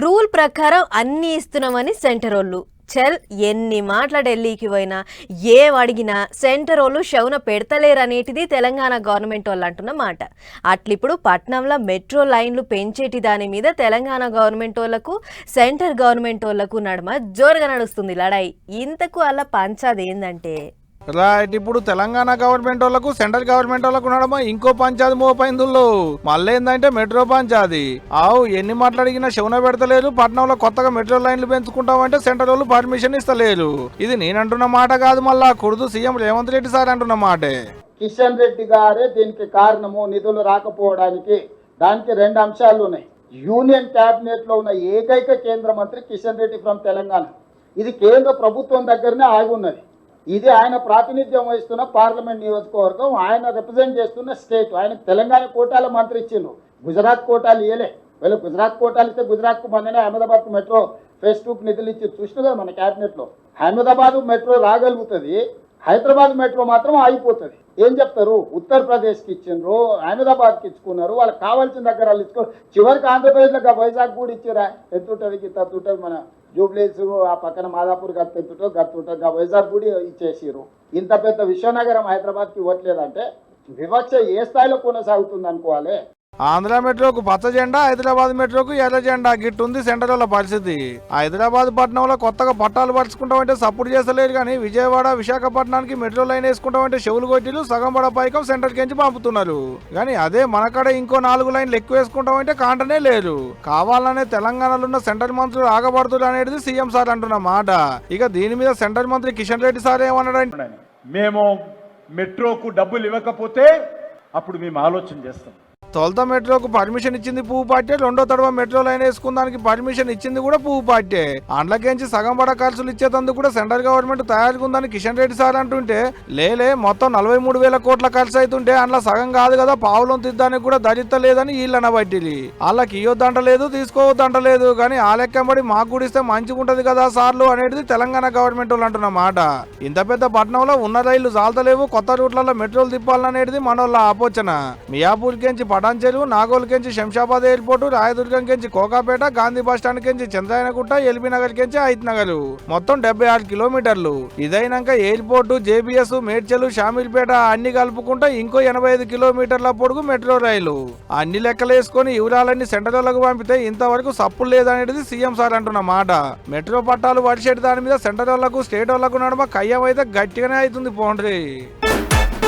Rule ప్రకారం అన్ని ఇస్తున్నామని సెంటరోళ్ళు చల్ ఎన్ని మాటల ఢిల్లీకి పోయినా ఏం అడిగినా సెంటర్ వాళ్ళు శవున పెడతలేరనేటిది తెలంగాణ గవర్నమెంట్ వాళ్ళు అంటున్న మాట. అట్లిప్పుడు పట్నంలో మెట్రో లైన్లు పెంచేటి దాని మీద తెలంగాణ గవర్నమెంట్ వాళ్ళకు సెంటర్ గవర్నమెంట్ వాళ్ళకు నడుమ జోరుగా నడుస్తుంది లడాయి. ఇంతకు అలా పంచాది ఏందంటే రైట్, ఇప్పుడు తెలంగాణ గవర్నమెంట్ వాళ్ళకు సెంట్రల్ గవర్నమెంట్ వాళ్ళకు నడమ ఇంకో పంచాది మోపైందుల్లో మళ్ళీ ఏందంటే మెట్రో పంచాది. ఆవు ఎన్ని మాట్లాడిగినా శవున పెడతలేరు. పట్నంలో కొత్తగా మెట్రో లైన్లు పెంచుకుంటామంటే సెంటర్ వాళ్ళు పర్మిషన్ ఇస్తలేరు. ఇది నేనంటున్న మాట కాదు, మళ్ళా కుర్దు సీఎం రేవంత్ రెడ్డి సార్ అంటున్న మాటే. కిషన్ రెడ్డి గారే దీనికి కారణము, నిధులు రాకపోవడానికి. దానికి రెండు అంశాలు ఉన్నాయి. యూనియన్ క్యాబినెట్ లో ఉన్న ఏకైక కేంద్ర మంత్రి కిషన్ రెడ్డి ఫ్రమ్ తెలంగాణ. ఇది కేంద్ర ప్రభుత్వం దగ్గరనే ఆగి ఉన్నది. ఇది ఆయన ప్రాతినిధ్యం వహిస్తున్న పార్లమెంట్ నియోజకవర్గం, ఆయన రిప్రజెంట్ చేస్తున్న స్టేట్. ఆయనకు తెలంగాణ కోటాల మంత్రి ఇచ్చిండు, గుజరాత్ కోటాలు ఇవ్వలే. వీళ్ళు గుజరాత్ కోటాలు ఇస్తే గుజరాత్కు మొన్ననే అహ్మదాబాద్కు మెట్రో ఫేజ్ 2కు నిధులు ఇచ్చి చూసిన కదా మన క్యాబినెట్లో. అహ్మదాబాద్ మెట్రో రాగలుగుతుంది, హైదరాబాద్ మెట్రో మాత్రం ఆగిపోతుంది. ఏం చెప్తారు? ఉత్తరప్రదేశ్కి ఇచ్చిండ్రు, అహ్మదాబాద్కి ఇచ్చుకున్నారు, వాళ్ళకి కావాల్సిన దగ్గర వాళ్ళు ఇచ్చుకో. చివరికి ఆంధ్రప్రదేశ్లో వైజాగ్ కూడా ఇచ్చారా? ఎంత ఉంటుంది గిత్త ఉంటుంది, మన జూబ్లీస్ ఆ పక్కన మాదాపూర్ గత్తుంటో గత్తుంటో వైజాగ్ కూడా ఇచ్చేసారు. ఇంత పెద్ద విశ్వనగరం హైదరాబాద్కి ఇవ్వట్లేదంటే వివక్ష ఏ స్థాయిలో కొనసాగుతుంది అనుకోవాలి. ఆంధ్ర మెట్రోకు పచ్చ జెండా, హైదరాబాద్ మెట్రోకు ఎర్ర జెండా గిట్టుంది సెంట్రల్ పరిస్థితి. హైదరాబాద్ పట్టణంలో కొత్తగా పట్టాలు పరుచుకుంటామంటే సపోర్ట్ చేస్తలేరు, కానీ విజయవాడ విశాఖపట్నానికి మెట్రో లైన్ వేసుకుంటామంటే చెవులు కొట్టిలు సగం పడ పైకం సెంటర్ కించి పంపుతున్నారు. కానీ అదే మనకాడ ఇంకో 4 లైన్లు ఎక్కువ వేసుకుంటామంటే కాంటనే లేరు. కావాలనే తెలంగాణలో ఉన్న సెంటర్ మంత్రులు ఆగబడుతున్నారు అనేది సీఎం సార్ అంటున్న మాట. ఇక దీని మీద సెంటర్ మంత్రి కిషన్ రెడ్డి సార్ ఏమన్నాడంటే, మేము మెట్రోకు డబ్బులు ఇవ్వకపోతే అప్పుడు మేము ఆలోచన చేస్తాం. తొలత మెట్రోకు పర్మిషన్ ఇచ్చింది పువ్వు పార్టీ, రెండో తడవ మెట్రో లైన్ వేసుకుందానికి పర్మిషన్ ఇచ్చింది కూడా పువ్వు పార్టీ. అండ్లకేంచి సగం పడ ఖర్చులు ఇచ్చేందుకు కూడా సెంట్రల్ గవర్నమెంట్ తయారుగా ఉందని కిషన్ రెడ్డి సార్ అంటుంటే, లేలే మొత్తం 43,000 కోట్ల ఖర్చు అవుతుంటే అందులో సగం కాదు కదా పావులం తిద్దానికి కూడా దరిత్తలేదని వీళ్ళు అనబట్టిలి. వాళ్ళకి ఇవ్వద్దంటలేదు, తీసుకోవద్దంటలేదు, కానీ ఆ లెక్కబడి మాకు కూడా ఇస్తే మంచిగా ఉంటది కదా సార్లు అనేది తెలంగాణ గవర్నమెంట్ వాళ్ళు అంటున్న మాట. ఇంత పెద్ద పట్టణంలో ఉన్న రైళ్లు చాలతలేవు, కొత్త రూట్లలో మెట్రోలు తిప్పాలనేది మనోళ్ళ ఆలోచన. మియాపూర్ కెంచి పటాన్చెరు, నాగోల్ కెంచి శంషాబాద్ ఎయిర్పోర్ట్, రాయదుర్గం కెంచి కోకాపేట, గాంధీ బస్ స్టాండ్ కెంచి చంద్రాయనగుట్ట, ఎల్బీ నగర్ కెంచి హైత్ నగర్, మొత్తం 76 కిలోమీటర్లు. ఇదైనాక ఎయిర్పోర్ట్, జేబీఎస్, మేడ్చలు, షామీర్పేట అన్ని కలుపుకుంటా ఇంకో 85 కిలోమీటర్ల పొడుగు మెట్రో రైలు. అన్ని లెక్కలేసుకొని వివరాలన్నీ సెంట్రల్లకు పంపితే ఇంతవరకు సప్పులు లేదనేది సీఎం సార్ అంటున్న మాట. మెట్రో పట్టాలు వడిసేటి దాని మీద సెంట్రల్ వాళ్లకు స్టేట్ వాళ్లకు నడుమ కయ్యం అయితే గట్టిగానే అవుతుంది పోండ్రి.